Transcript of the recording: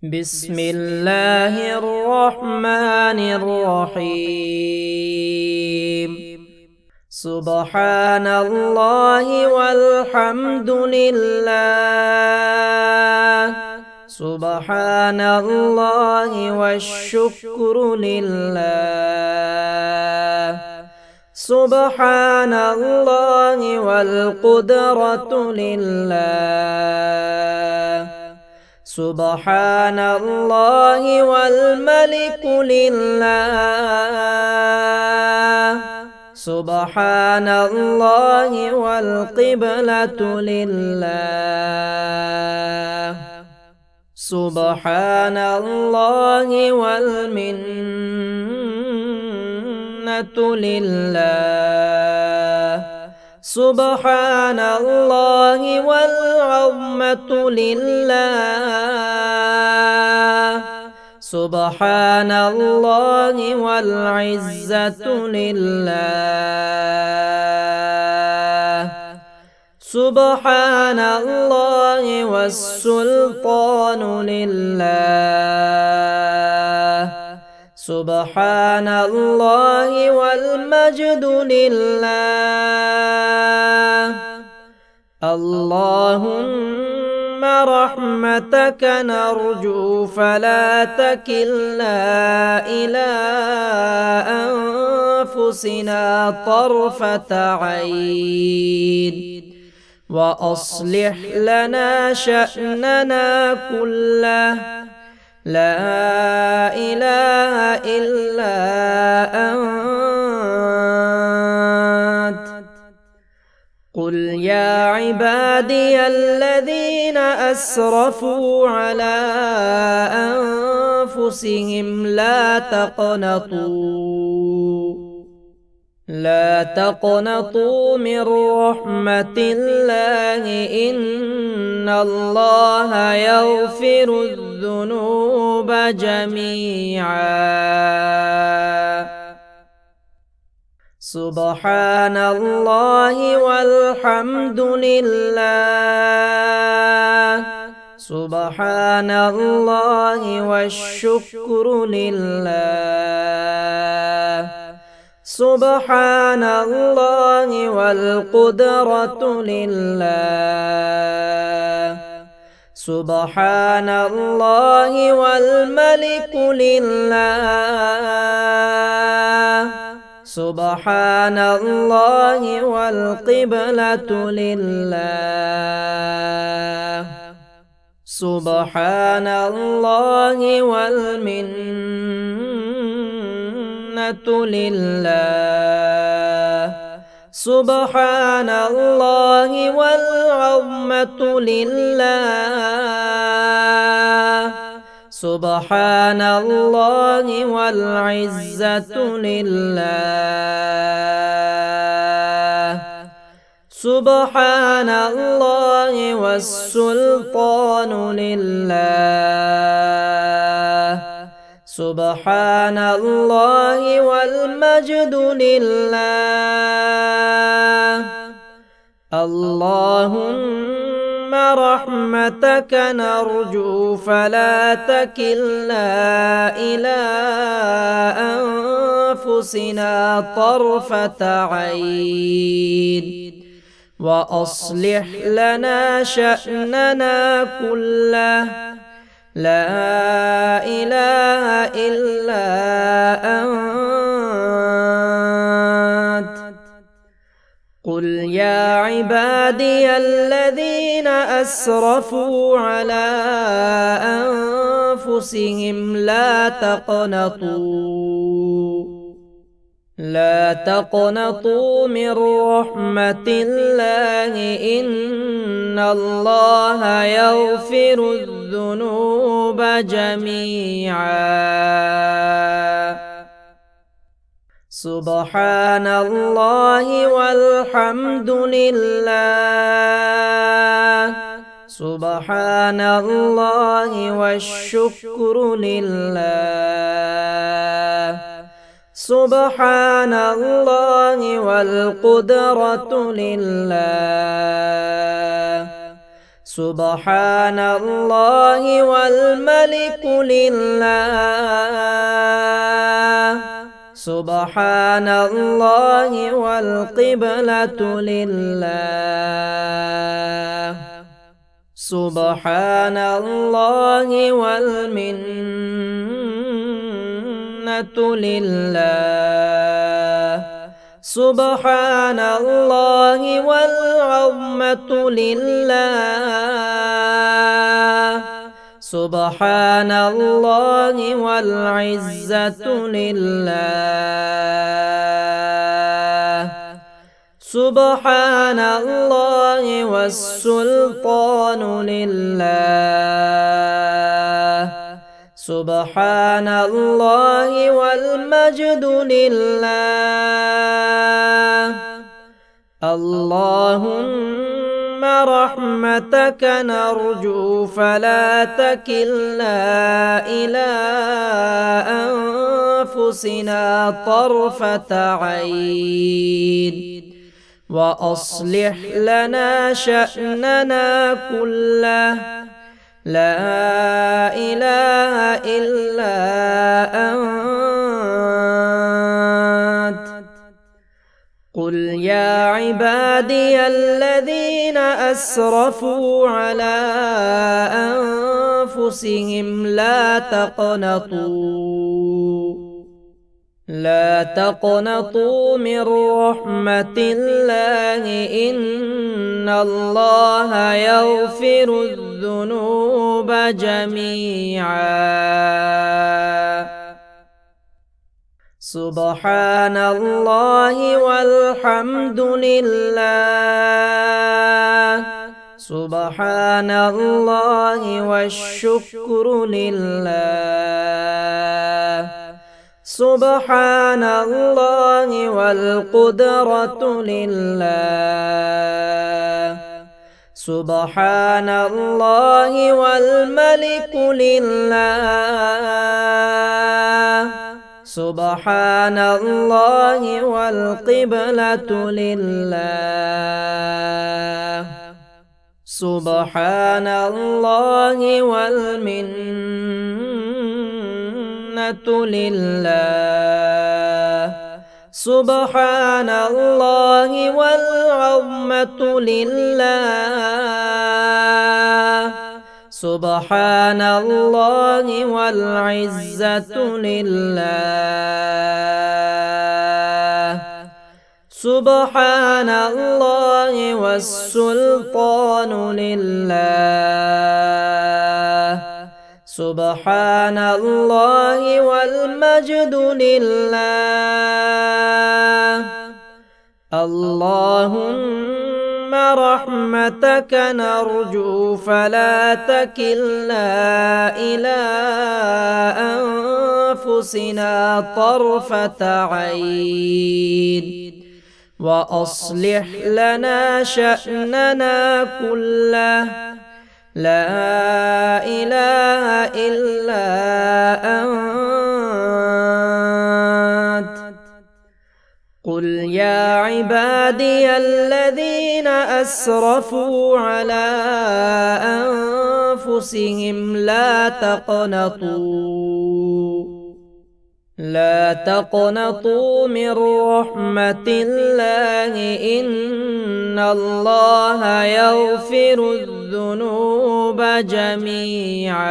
بسم الله الرحمن الرحيم. سبحان الله والحمد لله، سبحان الله والشكر لله، سبحان الله والقدرة لله، سبحان الله والملك لله، سبحان الله والقبلة لله، سبحان الله والمنة لله، سبحان الله والعظمة لله، سبحان الله والعزة لله، سبحان الله والسلطان لله، سبحان الله والمجد لله. اللهم رحمتك نرجو فلا تكلنا إلى أنفسنا طرفة عين، وأصلح لنا شأننا كله، لا إله إلا أنت. قل يا عبادي الذين أسرفوا على أنفسهم لا تقنطوا من رحمة الله، إن الله يغفر الذنوب جميعا. سبحان الله والحمد لله، سبحان الله والشكر لله، سبحان الله والقدرة لله، سبحان الله والملك لله، سبحان الله والقبلة لله، سبحان الله والمنة لله، سبحان الله والعظمة لله، سبحان الله والعزة لله، سبحان الله والسلطان لله، سبحان الله والمجد لله. اللهم رحمتك نرجو فلا تكلنا إلى أنفسنا طرفة عين، وأصلح لنا شأننا كله، لا إله إلا أنت. قل يا عبادي الذين أسرفوا على أنفسهم لا تقنطوا من رحمة الله، إن الله يغفر الذنوب جميعا. سبحان الله والحمد لله، سبحان الله والشكر لله، سبحان الله والقدرة لله، سبحان الله والملك لله سبحان الله والقبلة لله سبحان الله والمنة لله سبحان الله والعظمة لله سبحان الله والعزة لله سبحان الله والسلطان لله سبحان الله والمجد لله اللهم رحمتك نرجو فلا تكلنا إلى أنفسنا طرفة عين وأصلح لنا شأننا كله لا إله إلا أنت قل يا عبادي الذين أسرفوا على أنفسهم لا تقنطوا من رحمة الله إن الله يغفر الذنوب جميعا سبحان الله والحمد لله سبحان الله والشكر لله سبحان الله والقدرة لله سبحان الله والملك لله سبحان الله والقبلة لله سبحان الله والمنة لله سبحان الله والعظمة لله سبحان الله والعزة لله سبحان الله والسلطان لله سبحان الله والمجد لله اللهم رحمتك نرجو فلا تكلنا إلى أنفسنا طرفة عين وأصلح لنا شأننا كله لا إله إلا أنت قل يا عبادي الذين أسرفوا على أنفسهم لا تقنطوا من رحمة الله إن الله يغفر الذنوب جميعا